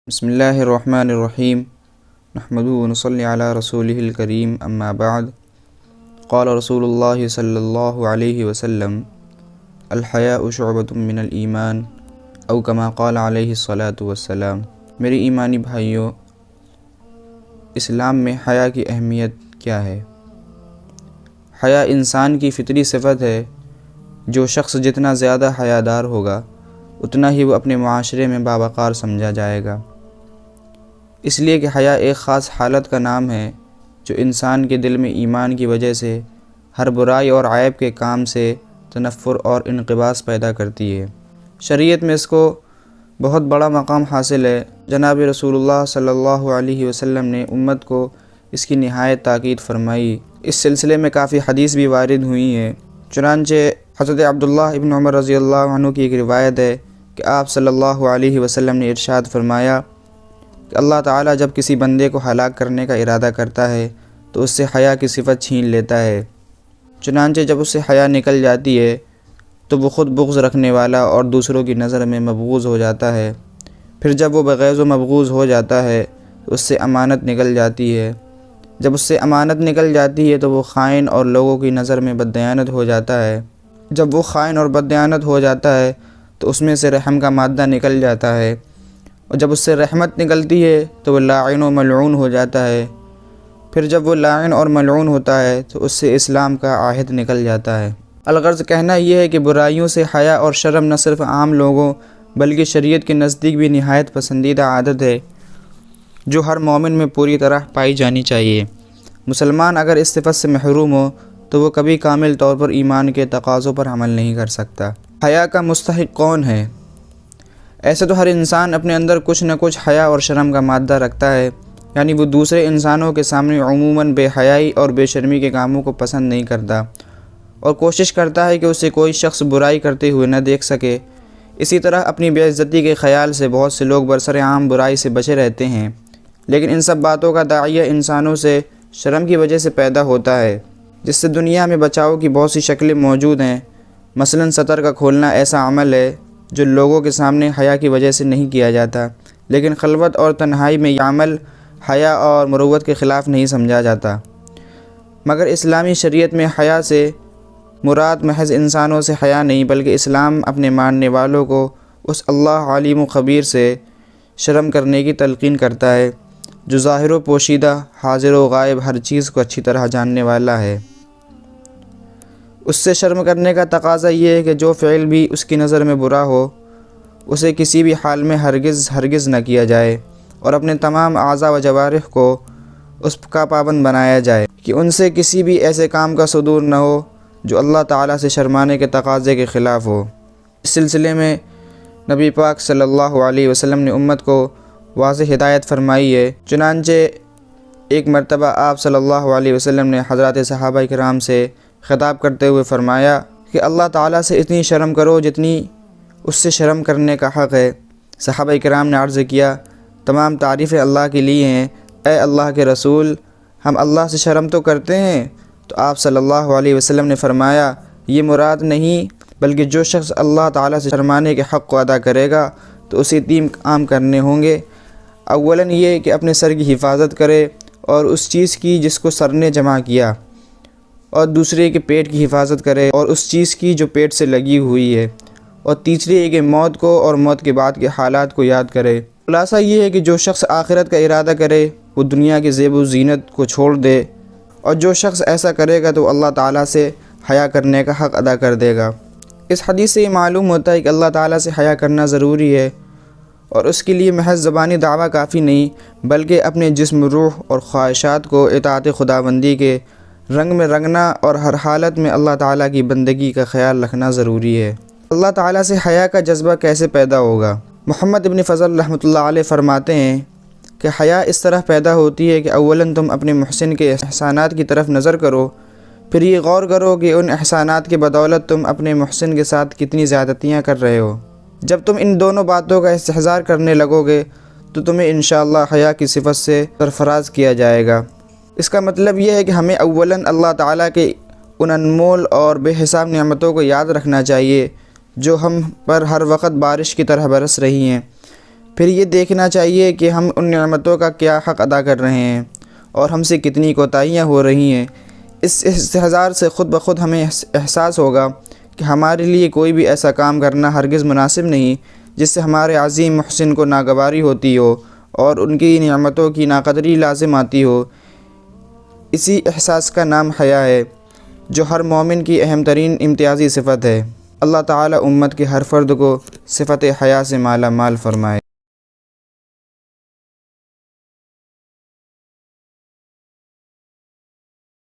بسم اللہ الرحمن الرحیم نحمدہ ونصلی علی رسولہ الکریم اما بعد قال رسول اللہ صلی اللہ علیہ وسلم الحیاء شعبۃ من الایمان او کما قال علیہ الصلاۃ والسلام۔ میری ایمانی بھائیوں، اسلام میں حیا کی اہمیت کیا ہے؟ حیا انسان کی فطری صفت ہے۔ جو شخص جتنا زیادہ حیادار ہوگا اتنا ہی وہ اپنے معاشرے میں باوقار سمجھا جائے گا، اس لیے کہ حیا ایک خاص حالت کا نام ہے جو انسان کے دل میں ایمان کی وجہ سے ہر برائی اور عیب کے کام سے تنفر اور انقباض پیدا کرتی ہے۔ شریعت میں اس کو بہت بڑا مقام حاصل ہے۔ جناب رسول اللہ صلی اللہ علیہ وسلم نے امت کو اس کی نہایت تاکید فرمائی۔ اس سلسلے میں کافی حدیث بھی وارد ہوئی ہیں۔ چنانچہ حضرت عبداللہ ابن عمر رضی اللہ عنہ کی ایک روایت ہے کہ آپ صلی اللہ علیہ وسلم نے ارشاد فرمایا کہ اللہ تعالیٰ جب کسی بندے کو ہلاک کرنے کا ارادہ کرتا ہے تو اس سے حیا کی صفت چھین لیتا ہے۔ چنانچہ جب اس سے حیا نکل جاتی ہے تو وہ خود بغض رکھنے والا اور دوسروں کی نظر میں مبغوض ہو جاتا ہے۔ پھر جب وہ بغیظ و مبغوض ہو جاتا ہے تو اس سے امانت نکل جاتی ہے۔ جب اس سے امانت نکل جاتی ہے تو وہ خائن اور لوگوں کی نظر میں بددیانت ہو جاتا ہے۔ جب وہ خائن اور بددیانت ہو جاتا ہے تو اس میں سے رحم کا مادہ نکل جاتا ہے، اور جب اس سے رحمت نکلتی ہے تو وہ لاعن و ملعون ہو جاتا ہے۔ پھر جب وہ لاعن اور ملعون ہوتا ہے تو اس سے اسلام کا عہد نکل جاتا ہے۔ الغرض کہنا یہ ہے کہ برائیوں سے حیا اور شرم نہ صرف عام لوگوں بلکہ شریعت کے نزدیک بھی نہایت پسندیدہ عادت ہے جو ہر مومن میں پوری طرح پائی جانی چاہیے۔ مسلمان اگر اس صفت سے محروم ہو تو وہ کبھی کامل طور پر ایمان کے تقاضوں پر عمل نہیں کر سکتا۔ حیا کا مستحق کون ہے؟ ایسے تو ہر انسان اپنے اندر کچھ نہ کچھ حیا اور شرم کا مادہ رکھتا ہے، یعنی وہ دوسرے انسانوں کے سامنے عموماً بے حیائی اور بے شرمی کے کاموں کو پسند نہیں کرتا اور کوشش کرتا ہے کہ اسے کوئی شخص برائی کرتے ہوئے نہ دیکھ سکے۔ اسی طرح اپنی بے عزتی کے خیال سے بہت سے لوگ برسر عام برائی سے بچے رہتے ہیں، لیکن ان سب باتوں کا داعیہ انسانوں سے شرم کی وجہ سے پیدا ہوتا ہے، جس سے دنیا میں بچاؤ کی بہت سی شکلیں موجود ہیں۔ مثلاً سطر کا کھولنا ایسا عمل ہے جو لوگوں کے سامنے حیا کی وجہ سے نہیں کیا جاتا، لیکن خلوت اور تنہائی میں یہ عمل حیا اور مروت کے خلاف نہیں سمجھا جاتا۔ مگر اسلامی شریعت میں حیا سے مراد محض انسانوں سے حیا نہیں بلکہ اسلام اپنے ماننے والوں کو اس اللہ علیم و خبیر سے شرم کرنے کی تلقین کرتا ہے جو ظاہر و پوشیدہ، حاضر و غائب ہر چیز کو اچھی طرح جاننے والا ہے۔ اس سے شرم کرنے کا تقاضا یہ ہے کہ جو فعل بھی اس کی نظر میں برا ہو اسے کسی بھی حال میں ہرگز نہ کیا جائے، اور اپنے تمام اعضاء و جوارح کو اس کا پابند بنایا جائے کہ ان سے کسی بھی ایسے کام کا صدور نہ ہو جو اللہ تعالیٰ سے شرمانے کے تقاضے کے خلاف ہو۔ اس سلسلے میں نبی پاک صلی اللہ علیہ وسلم نے امت کو واضح ہدایت فرمائی ہے۔ چنانچہ ایک مرتبہ آپ صلی اللہ علیہ وسلم نے حضرات صحابہ کرام سے خطاب کرتے ہوئے فرمایا کہ اللہ تعالیٰ سے اتنی شرم کرو جتنی اس سے شرم کرنے کا حق ہے۔ صحابہ کرام نے عرض کیا، تمام تعریفیں اللہ کے لیے ہیں، اے اللہ کے رسول، ہم اللہ سے شرم تو کرتے ہیں۔ تو آپ صلی اللہ علیہ وسلم نے فرمایا، یہ مراد نہیں بلکہ جو شخص اللہ تعالیٰ سے شرمانے کے حق کو ادا کرے گا تو اسے 3 کام کرنے ہوں گے۔ اولاً یہ کہ اپنے سر کی حفاظت کرے اور اس چیز کی جس کو سر نے جمع کیا، اور دوسرے کہ پیٹ کی حفاظت کرے اور اس چیز کی جو پیٹ سے لگی ہوئی ہے، اور تیسری یہ کہ موت کو اور موت کے بعد کے حالات کو یاد کرے۔ خلاصہ یہ ہے کہ جو شخص آخرت کا ارادہ کرے وہ دنیا کی زیب و زینت کو چھوڑ دے، اور جو شخص ایسا کرے گا تو اللہ تعالیٰ سے حیا کرنے کا حق ادا کر دے گا۔ اس حدیث سے یہ معلوم ہوتا ہے کہ اللہ تعالیٰ سے حیا کرنا ضروری ہے، اور اس کے لیے محض زبانی دعویٰ کافی نہیں بلکہ اپنے جسم، روح اور خواہشات کو اطاعت خداوندی کے رنگ میں رنگنا اور ہر حالت میں اللہ تعالیٰ کی بندگی کا خیال رکھنا ضروری ہے۔ اللہ تعالیٰ سے حیا کا جذبہ کیسے پیدا ہوگا؟ محمد ابن فضل رحمۃ اللہ علیہ فرماتے ہیں کہ حیا اس طرح پیدا ہوتی ہے کہ اولاً تم اپنے محسن کے احسانات کی طرف نظر کرو، پھر یہ غور کرو کہ ان احسانات کی بدولت تم اپنے محسن کے ساتھ کتنی زیادتیاں کر رہے ہو۔ جب تم ان دونوں باتوں کا استحضار کرنے لگو گے تو تمہیں انشاءاللہ حیا کی صفت سے سرفراز کیا جائے گا۔ اس کا مطلب یہ ہے کہ ہمیں اولاً اللہ تعالیٰ کے ان انمول اور بے حساب نعمتوں کو یاد رکھنا چاہیے جو ہم پر ہر وقت بارش کی طرح برس رہی ہیں۔ پھر یہ دیکھنا چاہیے کہ ہم ان نعمتوں کا کیا حق ادا کر رہے ہیں اور ہم سے کتنی کوتاہیاں ہو رہی ہیں۔ اس استحضار سے خود بخود ہمیں احساس ہوگا کہ ہمارے لیے کوئی بھی ایسا کام کرنا ہرگز مناسب نہیں جس سے ہمارے عظیم محسن کو ناگواری ہوتی ہو اور ان کی نعمتوں کی ناقدری لازم آتی ہو۔ اسی احساس کا نام حیا ہے، جو ہر مومن کی اہم ترین امتیازی صفت ہے۔ اللہ تعالی امت کے ہر فرد کو صفت حیا سے مالا مال فرمائے۔